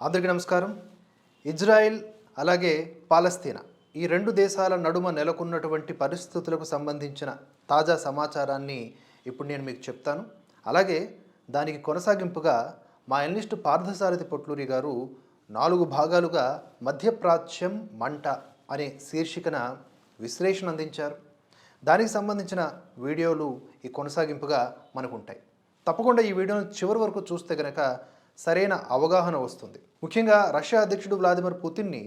అందరికీ నమస్కారం. ఇజ్రాయెల్ అలాగే పాలస్తీనా ఈ రెండు దేశాల నడుమ నెలకొన్నటువంటి పరిస్థితులకు సంబంధించిన తాజా సమాచారాన్ని ఇప్పుడు నేను మీకు చెప్తాను. అలాగే దానికి కొనసాగింపుగా మా ఎనలిస్ట్ పార్థసారథి పొట్లూరి గారు 4 భాగాలుగా మధ్యప్రాచ్యం మంట అనే శీర్షికన విశ్లేషణ అందించారు. దానికి సంబంధించిన వీడియోలు ఈ కొనసాగింపుగా మనకు ఉంటాయి. తప్పకుండా ఈ వీడియోను చివరి వరకు చూస్తే కనుక సరైన అవగాహన వస్తుంది. ముఖ్యంగా రష్యా అధ్యక్షుడు వ్లాదిమిర్ పుతిన్ని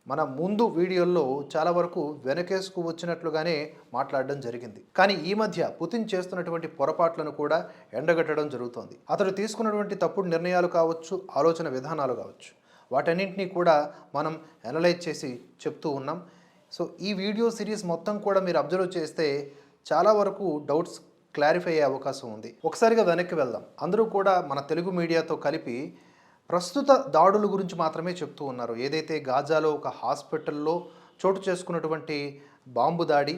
మన ముందు వీడియోల్లో చాలా వరకు వెనకేసుకు వచ్చినట్లుగానే మాట్లాడడం జరిగింది. కానీ ఈ మధ్య పుతిన్ చేస్తున్నటువంటి పొరపాట్లను కూడా ఎండగట్టడం జరుగుతోంది. అతడు తీసుకున్నటువంటి తప్పుడు నిర్ణయాలు కావచ్చు, ఆలోచన విధానాలు కావచ్చు, వాటన్నింటినీ కూడా మనం అనలైజ్ చేసి చెప్తూ ఉన్నాం. సో ఈ వీడియో సిరీస్ మొత్తం కూడా మీరు అబ్జర్వ్ చేస్తే చాలా వరకు డౌట్స్ క్లారిఫై అయ్యే అవకాశం ఉంది. ఒకసారిగా వెనక్కి వెళ్దాం. అందరూ కూడా మన తెలుగు మీడియాతో కలిపి ప్రస్తుత దాడుల గురించి మాత్రమే చెప్తూ ఉన్నారు. ఏదైతే గాజాలో ఒక హాస్పిటల్లో చోటు చేసుకున్నటువంటి బాంబు దాడి,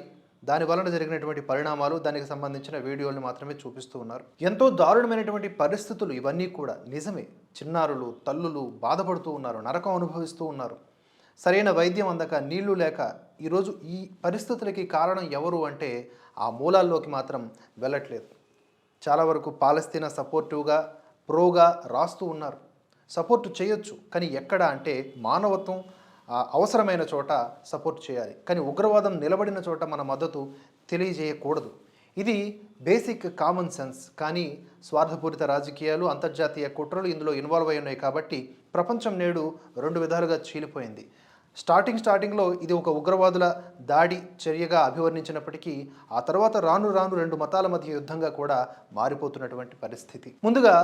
దాని వలన జరిగినటువంటి పరిణామాలు, దానికి సంబంధించిన వీడియోలను మాత్రమే చూపిస్తూ ఉన్నారు. ఎంతో దారుణమైనటువంటి పరిస్థితులు ఇవన్నీ కూడా నిజమే. చిన్నారులు, తల్లులు బాధపడుతూ ఉన్నారు, నరకం అనుభవిస్తూ ఉన్నారు. సరైన వైద్యం అందక, నీళ్లు లేక ఈరోజు ఈ పరిస్థితులకి కారణం ఎవరు అంటే ఆ మూలాల్లోకి మాత్రం వెళ్ళట్లేదు. చాలా వరకు పాలస్తీనా సపోర్టివ్గా, ప్రోగా రాస్తూ ఉన్నారు. సపోర్ట్ చేయొచ్చు, కానీ ఎక్కడ అంటే మానవత్వం అవసరమైన చోట సపోర్ట్ చేయాలి. కానీ ఉగ్రవాదం నిలబడిన చోట మన మద్దతు తెలియజేయకూడదు. ఇది బేసిక్ కామన్ సెన్స్. కానీ స్వార్థపూరిత రాజకీయాలు, అంతర్జాతీయ కుట్రలు ఇందులో ఇన్వాల్వ్ అయి ఉన్నాయి. కాబట్టి ప్రపంచం నేడు 2 విధాలుగా చీలిపోయింది. స్టార్టింగ్లో ఇది ఒక ఉగ్రవాదుల దాడి చర్యగా అభివర్ణించినప్పటికీ ఆ తర్వాత రాను 2 మతాల మధ్య యుద్ధంగా కూడా మారిపోతున్నటువంటి పరిస్థితి. ముందుగా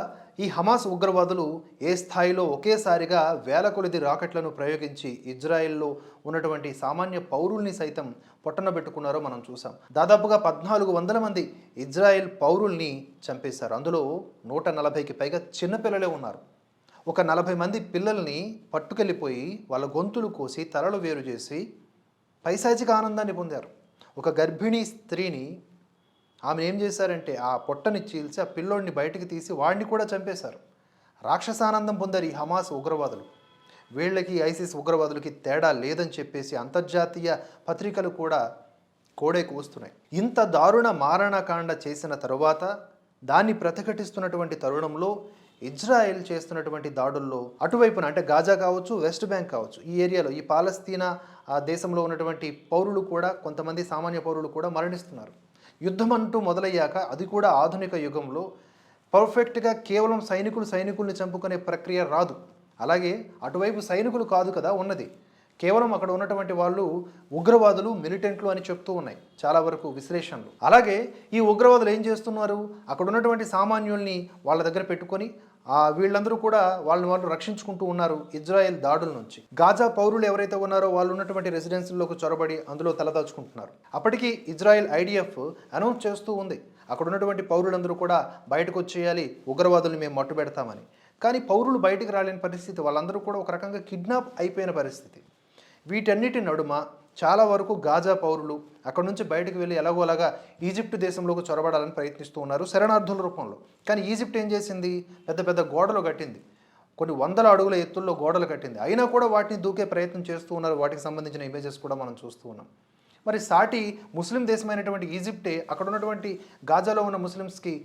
ఈ హమాస్ ఉగ్రవాదులు ఏ స్థాయిలో ఒకేసారిగా వేల కొలది రాకెట్లను ప్రయోగించి ఇజ్రాయెల్లో ఉన్నటువంటి సామాన్య పౌరుల్ని సైతం పొట్టనబెట్టుకున్నారో మనం చూసాం. దాదాపుగా 1400 మంది ఇజ్రాయెల్ పౌరుల్ని చంపేశారు. అందులో 140కి పైగా చిన్నపిల్లలే ఉన్నారు. ఒక 40 మంది పిల్లల్ని పట్టుకెళ్ళిపోయి వాళ్ళ గొంతులు కోసి తలలు వేరు చేసి పైశాచిక ఆనందాన్ని పొందారు. ఒక గర్భిణీ స్త్రీని ఆమె ఏం చేశారంటే ఆ పొట్టని చీల్చి ఆ పిల్లోడిని బయటికి తీసి వాడిని కూడా చంపేశారు. రాక్షసానందం పొందారు ఈ హమాస్ ఉగ్రవాదులు. వీళ్ళకి ఐసిస్ ఉగ్రవాదులకి తేడా లేదని చెప్పేసి అంతర్జాతీయ పత్రికలు కూడా కోడే కూస్తున్నాయి. ఇంత దారుణ మారణకాండ చేసిన తరువాత దాన్ని ప్రతిఘటిస్తున్నటువంటి తరుణంలో ఇజ్రాయెల్ చేస్తున్నటువంటి దాడుల్లో అటువైపున అంటే గాజా కావచ్చు, వెస్ట్ బ్యాంక్ కావచ్చు, ఈ ఏరియాలో ఈ పాలస్తీనా దేశంలో ఉన్నటువంటి పౌరులు కూడా, కొంతమంది సామాన్య పౌరులు కూడా మరణిస్తున్నారు. యుద్ధం అంటూ మొదలయ్యాక, అది కూడా ఆధునిక యుగంలో పర్ఫెక్ట్గా కేవలం సైనికుల్ని చంపుకునే ప్రక్రియ రాదు. అలాగే అటువైపు సైనికులు కాదు కదా ఉన్నది, కేవలం అక్కడ ఉన్నటువంటి వాళ్ళు ఉగ్రవాదులు, మిలిటెంట్లు అని చెప్తూ ఉన్నాయి చాలా వరకు విశ్లేషణలు. అలాగే ఈ ఉగ్రవాదులు ఏం చేస్తున్నారు, అక్కడ ఉన్నటువంటి సామాన్యుల్ని వాళ్ళ దగ్గర పెట్టుకొని వీళ్ళందరూ కూడా వాళ్ళు రక్షించుకుంటూ ఉన్నారు ఇజ్రాయెల్ దాడుల నుంచి. గాజా పౌరులు ఎవరైతే ఉన్నారో వాళ్ళు ఉన్నటువంటి రెసిడెన్సీల్లోకి చొరబడి అందులో తలదాచుకుంటున్నారు. అప్పటికి ఇజ్రాయెల్ ఐడిఎఫ్ అనౌన్స్ చేస్తూ ఉంది అక్కడ ఉన్నటువంటి పౌరులందరూ కూడా బయటకు వచ్చేయాలి, ఉగ్రవాదుల్ని మేము మట్టు పెడతామని. కానీ పౌరులు బయటికి రాలేని పరిస్థితి, వాళ్ళందరూ కూడా ఒక రకంగా కిడ్నాప్ అయిపోయిన పరిస్థితి. వీటన్నిటి నడుమ చాలా వరకు గాజా పౌరులు అక్కడ నుంచి బయటకు వెళ్ళి ఎలాగోలాగా ఈజిప్ట్ దేశంలోకి చొరబడాలని ప్రయత్నిస్తూ ఉన్నారు శరణార్థుల రూపంలో. కానీ ఈజిప్ట్ ఏం చేసింది, పెద్ద పెద్ద గోడలు కట్టింది, కొన్ని 100 అడుగుల ఎత్తుల్లో గోడలు కట్టింది. అయినా కూడా వాటిని దూకే ప్రయత్నం చేస్తూ ఉన్నారు. వాటికి సంబంధించిన ఇమేజెస్ కూడా మనం చూస్తూ ఉన్నాం. మరి సాటి ముస్లిం దేశమైనటువంటి ఈజిప్టే అక్కడ ఉన్నటువంటి గాజాలో ఉన్న ముస్లిమ్స్కి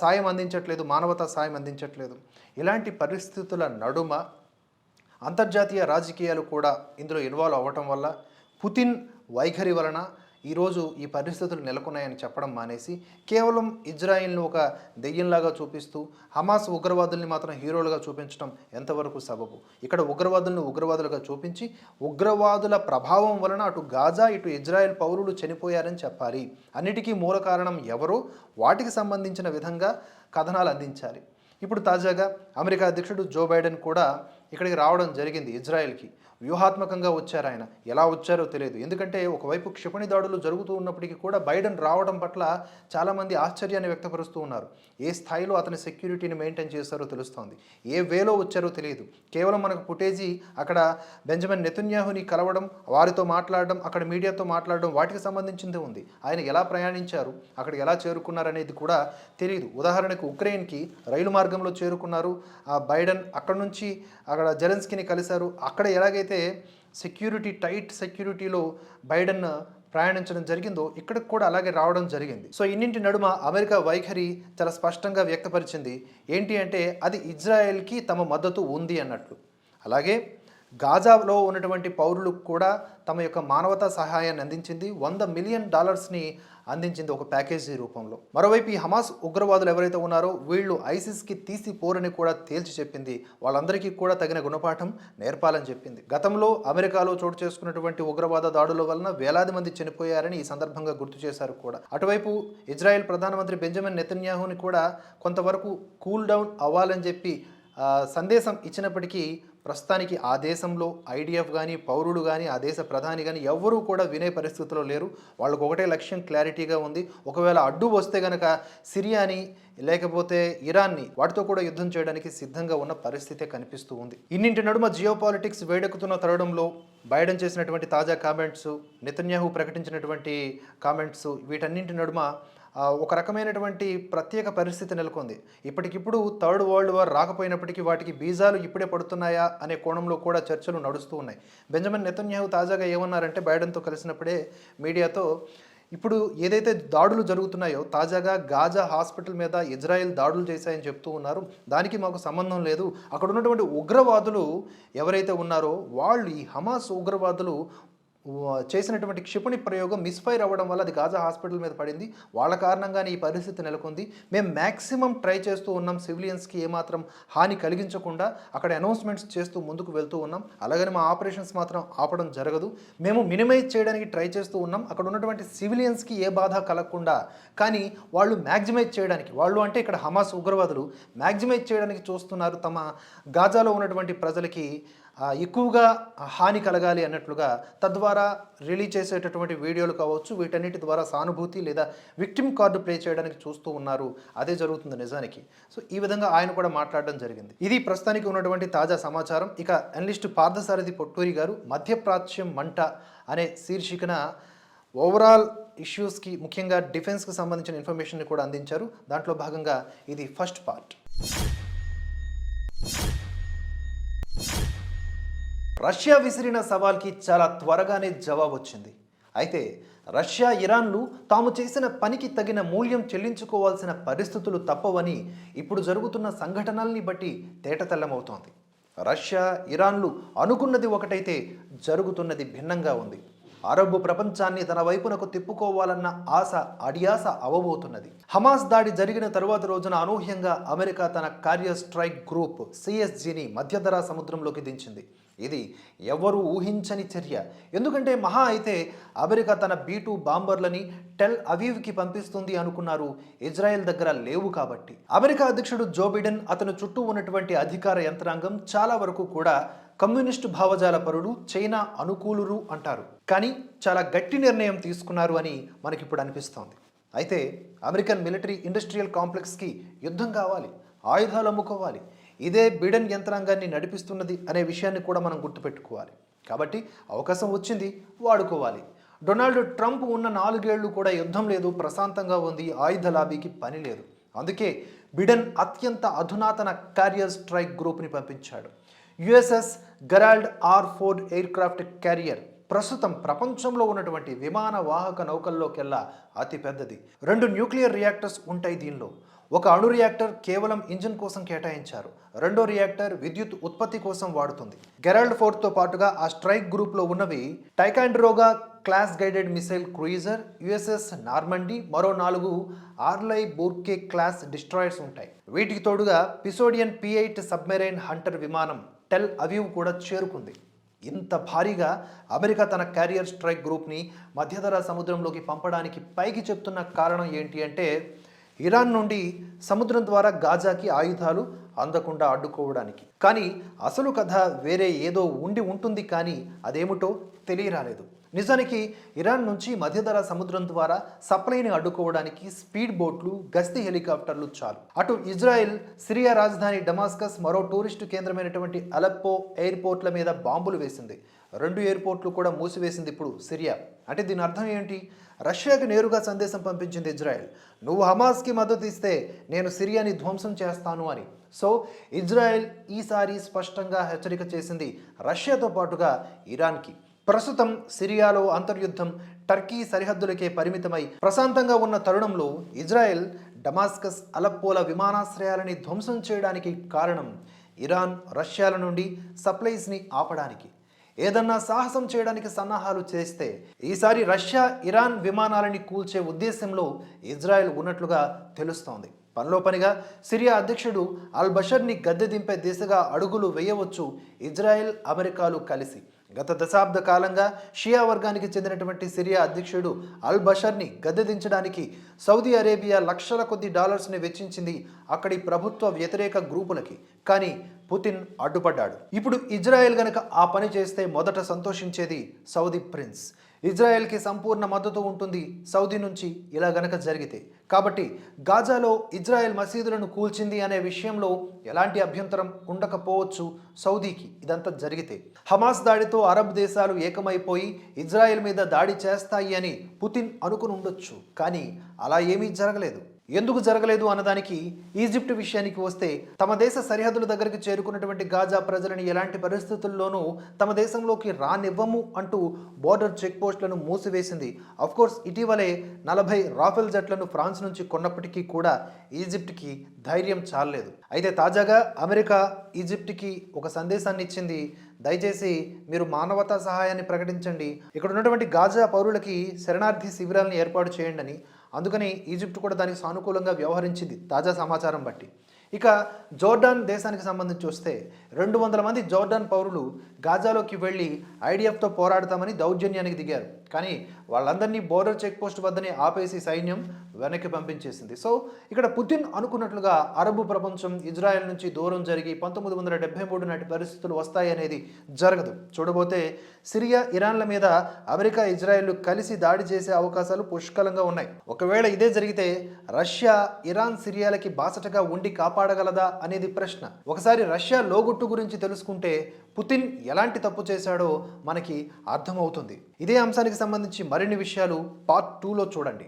సాయం అందించట్లేదు, మానవతా సాయం అందించట్లేదు. ఇలాంటి పరిస్థితుల నడుమ అంతర్జాతీయ రాజకీయాలు కూడా ఇందులో ఇన్వాల్వ్ అవ్వటం వల్ల, పుతిన్ వైఖరి వలన ఈరోజు ఈ పరిస్థితులు నెలకొన్నాయని చెప్పడం మానేసి కేవలం ఇజ్రాయిల్ను ఒక దెయ్యంలాగా చూపిస్తూ హమాస్ ఉగ్రవాదుల్ని మాత్రం హీరోలుగా చూపించడం ఎంతవరకు సబబు? ఇక్కడ ఉగ్రవాదులను ఉగ్రవాదులుగా చూపించి ఉగ్రవాదుల ప్రభావం వలన అటు గాజా, ఇటు ఇజ్రాయెల్ పౌరులు చనిపోయారని చెప్పాలి. అన్నిటికీ మూల కారణం ఎవరో వాటికి సంబంధించిన విధంగా కథనాలు అందించాలి. ఇప్పుడు తాజాగా అమెరికా అధ్యక్షుడు జో బైడెన్ కూడా ఇక్కడికి రావడం జరిగింది ఇజ్రాయెల్కి. వ్యూహాత్మకంగా వచ్చారు ఆయన. ఎలా వచ్చారో తెలియదు. ఎందుకంటే ఒకవైపు క్షిపణి దాడులు జరుగుతూ ఉన్నప్పటికీ కూడా బైడెన్ రావడం పట్ల చాలామంది ఆశ్చర్యాన్ని వ్యక్తపరుస్తూ ఉన్నారు. ఏ స్థాయిలో అతని సెక్యూరిటీని మెయింటైన్ చేస్తారో తెలుస్తోంది, ఏ వేలో వచ్చారో తెలియదు. కేవలం మనకు ఫుటేజీ అక్కడ బెంజమిన్ నెతన్యాహుని కలవడం, వారితో మాట్లాడడం, అక్కడ మీడియాతో మాట్లాడడం, వాటికి సంబంధించింది ఉంది. ఆయన ఎలా ప్రయాణించారు, అక్కడికి ఎలా చేరుకున్నారనేది కూడా తెలియదు. ఉదాహరణకు ఉక్రెయిన్కి రైలు మార్గంలో చేరుకున్నారు బైడెన్. అక్కడ నుంచి అక్కడ అక్కడ జెలెన్స్కీని కలిశారు. అక్కడ ఎలాగైతే టైట్ సెక్యూరిటీలో బైడెన్ ప్రయాణించడం జరిగిందో ఇక్కడికి కూడా అలాగే రావడం జరిగింది. సో ఇన్నింటి నడుమ అమెరికా వైఖరి చాలా స్పష్టంగా వ్యక్తపరిచింది. ఏంటి అంటే అది ఇజ్రాయెల్కి తమ మద్దతు ఉంది అన్నట్లు. అలాగే గాజాలో ఉన్నటువంటి పౌరులకు కూడా తమ యొక్క మానవతా సహాయాన్ని అందించింది. $100 మిలియన్ అందించింది ఒక ప్యాకేజీ రూపంలో. మరోవైపు ఈ హమాస్ ఉగ్రవాదులు ఎవరైతే ఉన్నారో వీళ్ళు ఐసిస్కి తీసిపోరని కూడా తేల్చి చెప్పింది. వాళ్ళందరికీ కూడా తగిన గుణపాఠం నేర్పాలని చెప్పింది. గతంలో అమెరికాలో చోటు చేసుకున్నటువంటి ఉగ్రవాద దాడుల వలన వేలాది మంది చనిపోయారని ఈ సందర్భంగా గుర్తు చేశారు కూడా. అటువైపు ఇజ్రాయెల్ ప్రధానమంత్రి బెంజమిన్ నెతన్యాహుని కూడా కొంతవరకు కూల్ డౌన్ అవ్వాలని చెప్పి సందేశం ఇచ్చినప్పటికీ ప్రస్తుతానికి ఆ దేశంలో ఐడిఎఫ్ కానీ పౌరులు కానీ ఆ దేశ ప్రధాని కానీ ఎవ్వరూ కూడా వినే పరిస్థితిలో లేరు. వాళ్ళకు ఒకటే లక్ష్యం క్లారిటీగా ఉంది. ఒకవేళ అడ్డు వస్తే గనక సిరియాని లేకపోతే ఇరాన్ని వాటితో కూడా యుద్ధం చేయడానికి సిద్ధంగా ఉన్న పరిస్థితే కనిపిస్తూ ఉంది. ఇన్నింటి నడుమ జియో పాలిటిక్స్ వేడెక్కుతున్న తరుణంలో బైడెన్ చేసినటువంటి తాజా కామెంట్స్, నెతన్యాహు ప్రకటించినటువంటి కామెంట్స్, వీటన్నింటి నడుమ ఒక రకమైనటువంటి ప్రత్యేక పరిస్థితి నెలకొంది. ఇప్పటికిప్పుడు థర్డ్ వరల్డ్ వార్ రాకపోయినప్పటికీ వాటికి బీజాలు ఇప్పుడే పడుతున్నాయా అనే కోణంలో కూడా చర్చలు నడుస్తూ ఉన్నాయి. బెంజమిన్ నెతన్యాహు తాజాగా ఏమన్నారంటే బైడెన్తో కలిసినప్పుడే మీడియాతో, ఇప్పుడు ఏదైతే దాడులు జరుగుతున్నాయో తాజాగా గాజా హాస్పిటల్ మీద ఇజ్రాయెల్ దాడులు చేశాయని చెప్తూ ఉన్నారు. దానికి మాకు సంబంధం లేదు. అక్కడ ఉన్నటువంటి ఉగ్రవాదులు ఎవరైతే ఉన్నారో వాళ్ళు, ఈ హమాస్ ఉగ్రవాదులు చేసినటువంటి క్షిపణి ప్రయోగం మిస్ఫైర్ అవ్వడం వల్ల అది గాజా హాస్పిటల్ మీద పడింది. వాళ్ళ కారణంగానే ఈ పరిస్థితి నెలకొంది. మేము మ్యాక్సిమం ట్రై చేస్తూ ఉన్నాం సివిలియన్స్కి ఏమాత్రం హాని కలిగించకుండా అక్కడ అనౌన్స్మెంట్స్ చేస్తూ ముందుకు వెళ్తూ ఉన్నాం. అలాగని మా ఆపరేషన్స్ మాత్రం ఆపడం జరగదు. మేము మినిమైజ్ చేయడానికి ట్రై చేస్తూ ఉన్నాం అక్కడ ఉన్నటువంటి సివిలియన్స్కి ఏ బాధ కలగకుండా. కానీ వాళ్ళు మ్యాక్సిమైజ్ చేయడానికి, వాళ్ళు అంటే ఇక్కడ హమాస్ ఉగ్రవాదులు మ్యాక్సిమైజ్ చేయడానికి చూస్తున్నారు. తమ గాజాలో ఉన్నటువంటి ప్రజలకి ఎక్కువగా హాని కలగాలి అన్నట్లుగా తద్వారా రిలీజ్ చేసేటటువంటి వీడియోలు కావచ్చు, వీటన్నిటి ద్వారా సానుభూతి లేదా విక్టిమ్ కార్డు ప్లే చేయడానికి చూస్తూ ఉన్నారు. అదే జరుగుతుంది నిజానికి. సో ఈ విధంగా ఆయన కూడా మాట్లాడడం జరిగింది. ఇది ప్రస్తుతానికి ఉన్నటువంటి తాజా సమాచారం. ఇక అనలిస్ట్ పార్థసారథి పొట్టూరి గారు మధ్యప్రాచ్యం మంట అనే శీర్షికన ఓవరాల్ ఇష్యూస్కి, ముఖ్యంగా డిఫెన్స్కి సంబంధించిన ఇన్ఫర్మేషన్ని కూడా అందించారు. దాంట్లో భాగంగా ఇది ఫస్ట్ పార్ట్. రష్యా విసిరిన సవాల్కి చాలా త్వరగానే జవాబు వచ్చింది. అయితే రష్యా, ఇరాన్లు తాము చేసిన పనికి తగిన మూల్యం చెల్లించుకోవాల్సిన పరిస్థితులు తప్పవని ఇప్పుడు జరుగుతున్న సంఘటనల్ని బట్టి తేటతెల్లమవుతోంది. రష్యా, ఇరాన్లు అనుకున్నది ఒకటైతే జరుగుతున్నది భిన్నంగా ఉంది. అరబ్ ప్రపంచాన్ని తన వైపునకు తిప్పుకోవాలన్న ఆశ అడియాస అవబోతున్నది. హమాస్ దాడి జరిగిన తరువాత రోజున అనూహ్యంగా అమెరికా తన కార్యర్ స్ట్రైక్ గ్రూప్ CSGని మధ్యధరా సముద్రంలోకి దించింది. ఇది ఎవరు ఊహించని చర్య. ఎందుకంటే మహా అయితే అమెరికా తన B-2 బాంబర్లని టెల్ అవీవ్కి పంపిస్తుంది అనుకున్నారు. ఇజ్రాయెల్ దగ్గర లేవు కాబట్టి. అమెరికా అధ్యక్షుడు జో బిడెన్, అతను చుట్టూ ఉన్నటువంటి అధికార యంత్రాంగం చాలా వరకు కూడా కమ్యూనిస్టు భావజాల పరులు, చైనా అనుకూలురు అంటారు. కానీ చాలా గట్టి నిర్ణయం తీసుకున్నారు అని మనకిప్పుడు అనిపిస్తోంది. అయితే అమెరికన్ మిలిటరీ ఇండస్ట్రియల్ కాంప్లెక్స్కి యుద్ధం కావాలి, ఆయుధాలు అమ్ముకోవాలి. ఇదే బిడెన్ యంత్రాంగాన్ని నడిపిస్తున్నది అనే విషయాన్ని కూడా మనం గుర్తుపెట్టుకోవాలి. కాబట్టి అవకాశం వచ్చింది, వాడుకోవాలి. డొనాల్డ్ ట్రంప్ ఉన్న 4 ఏళ్లు కూడా యుద్ధం లేదు, ప్రశాంతంగా ఉంది, ఆయుధ లాబీకి పని లేదు. అందుకే బిడెన్ అత్యంత అధునాతన కార్యర్ స్ట్రైక్ గ్రూప్ని పంపించాడు. USS Gerald R-4 aircraft carrier ప్రస్తుతం ప్రపంచంలో ఉన్నటువంటి విమాన వాహక నౌకల్లోకెల్లా అతి పెద్దది. 2 న్యూక్లియర్ రియాక్టర్స్ ఉంటాయి దీనిలో. ఒక అణు రియాక్టర్ కేవలం ఇంజిన్ కోసం కేటాయించారు. రెండో రియాక్టర్ విద్యుత్ ఉత్పత్తి కోసం వాడుతుంది. గెరాల్డ్ 4తో పాటుగా ఆ స్ట్రైక్ గ్రూప్లో ఉన్నవి Ticonderoga class guided missile cruiser, USS Normandy, మరో 4 ఆర్లై బోర్కే క్లాస్ డిస్ట్రాయర్స్ ఉంటాయి. వీటికి తోడుగా పిసోడియన్ P-8 సబ్మెరైన్ హంటర్ విమానం టెల్ అవీవ్ కూడా చేరుకుంది. ఇంత భారీగా అమెరికా తన క్యారియర్ స్ట్రైక్ గ్రూప్ని మధ్యధరా సముద్రంలోకి పంపడానికి పైకి చెప్తున్న కారణం ఏంటి అంటే ఇరాన్ నుండి సముద్రం ద్వారా గాజాకి ఆయుధాలు అందకుండా అడ్డుకోవడానికి. కానీ అసలు కథ వేరే ఏదో ఉండి ఉంటుంది, కానీ అదేమిటో తెలియరాలేదు. నిజానికి ఇరాన్ నుంచి మధ్యధరా సముద్రం ద్వారా సప్లైని అడ్డుకోవడానికి స్పీడ్ బోట్లు, గస్తీ హెలికాప్టర్లు చాలు. అటు ఇజ్రాయెల్ సిరియా రాజధాని డమాస్కస్, మరో టూరిస్టు కేంద్రమైనటువంటి అలెప్పో ఎయిర్పోర్ట్ల మీద బాంబులు వేసింది. 2 ఎయిర్పోర్ట్లు కూడా మూసివేసింది ఇప్పుడు సిరియా. అంటే దీని అర్థం ఏంటి? రష్యాకి నేరుగా సందేశం పంపించింది ఇజ్రాయెల్, నువ్వు హమాస్కి మద్దతు ఇస్తే నేను సిరియాని ధ్వంసం చేస్తాను అని. సో ఇజ్రాయెల్ ఈసారి స్పష్టంగా హెచ్చరిక చేసింది రష్యాతో పాటుగా ఇరాన్కి. ప్రస్తుతం సిరియాలో అంతర్యుద్ధం టర్కీ సరిహద్దులకే పరిమితమై ప్రశాంతంగా ఉన్న తరుణంలో ఇజ్రాయెల్ డమాస్కస్, అలప్పోల విమానాశ్రయాలని ధ్వంసం చేయడానికి కారణం ఇరాన్ రష్యాల నుండి సప్లైస్ని ఆపడానికి. ఏదన్నా సాహసం చేయడానికి సన్నాహాలు చేస్తే ఈసారి రష్యా ఇరాన్ విమానాలని కూల్చే ఉద్దేశంలో ఇజ్రాయెల్ ఉన్నట్లుగా తెలుస్తోంది. పనిలో పనిగా సిరియా అధ్యక్షుడు అల్ బషర్ని గద్దె దింపే దిశగా అడుగులు వేయవచ్చు ఇజ్రాయెల్, అమెరికాలు కలిసి. గత దశాబ్ద కాలంగా షియా వర్గానికి చెందినటువంటి సిరియా అధ్యక్షుడు అల్ బషర్ని గద్దెదించడానికి సౌదీ అరేబియా లక్షల కొద్ది డాలర్స్ని వెచ్చించింది అక్కడి ప్రభుత్వ వ్యతిరేక గ్రూపులకి. కానీ పుతిన్ అడ్డుపడ్డాడు. ఇప్పుడు ఇజ్రాయెల్ గనక ఆ పని చేస్తే మొదట సంతోషించేది సౌదీ ప్రిన్స్. ఇజ్రాయెల్కి సంపూర్ణ మద్దతు ఉంటుంది సౌదీ నుంచి ఇలా గనక జరిగితే. కాబట్టి గాజాలో ఇజ్రాయెల్ మసీదులను కూల్చింది అనే విషయంలో ఎలాంటి అభ్యంతరం ఉండకపోవచ్చు సౌదీకి ఇదంతా జరిగితే. హమాస్ దాడితో అరబ్ దేశాలు ఏకమైపోయి ఇజ్రాయెల్ మీద దాడి చేస్తాయి అని పుతిన్ అనుకుని ఉండొచ్చు. కానీ అలా ఏమీ జరగలేదు. ఎందుకు జరగలేదు అన్నదానికి ఈజిప్ట్ విషయానికి వస్తే, తమ దేశ సరిహద్దుల దగ్గరికి చేరుకున్నటువంటి గాజా ప్రజలని ఎలాంటి పరిస్థితుల్లోనూ తమ దేశంలోకి రానివ్వము అంటూ బోర్డర్ చెక్ పోస్టులను మూసివేసింది. అఫ్కోర్స్ ఇటీవలే 40 రాఫెల్ జెట్లను ఫ్రాన్స్ నుంచి కొన్నప్పటికీ కూడా ఈజిప్ట్కి ధైర్యం చాలలేదు. అయితే తాజాగా అమెరికా ఈజిప్ట్కి ఒక సందేశాన్ని ఇచ్చింది. దయచేసి మీరు మానవతా సహాయాన్ని ప్రకటించండి, ఇక్కడ ఉన్నటువంటి గాజా పౌరులకి శరణార్థి శిబిరాలను ఏర్పాటు చేయండి అని. అందుకని ఈజిప్ట్ కూడా దానికి సానుకూలంగా వ్యవహరించింది తాజా సమాచారం బట్టి. ఇక జోర్డాన్ దేశానికి సంబంధించి వస్తే 200 మంది జోర్డాన్ పౌరులు గాజాలోకి వెళ్ళి ఐడిఎఫ్తో పోరాడతామని దౌర్జన్యానికి దిగారు. కానీ వాళ్ళందరినీ బోర్డర్ చెక్ పోస్ట్ వద్దనే ఆపేసి సైన్యం వెనక్కి పంపించేసింది. సో ఇక్కడ పుతిన్ అనుకున్నట్లుగా అరబు ప్రపంచం ఇజ్రాయెల్ నుంచి దూరం జరిగి 1973 నాటి పరిస్థితులు వస్తాయనేది జరగదు. చూడబోతే సిరియా, ఇరాన్ల మీద అమెరికా, ఇజ్రాయెల్ కలిసి దాడి చేసే అవకాశాలు పుష్కలంగా ఉన్నాయి. ఒకవేళ ఇదే జరిగితే రష్యా ఇరాన్ సిరియాలకి బాసటగా ఉండి కాపాడగలదా అనేది ప్రశ్న. ఒకసారి రష్యా లోగుట్టు గురించి తెలుసుకుంటే పుతిన్ ఎలాంటి తప్పు చేశాడో మనకి అర్థమవుతుంది. ఇదే అంశానికి సంబంధించి మరిన్ని విషయాలు పార్ట్ 2లో చూడండి.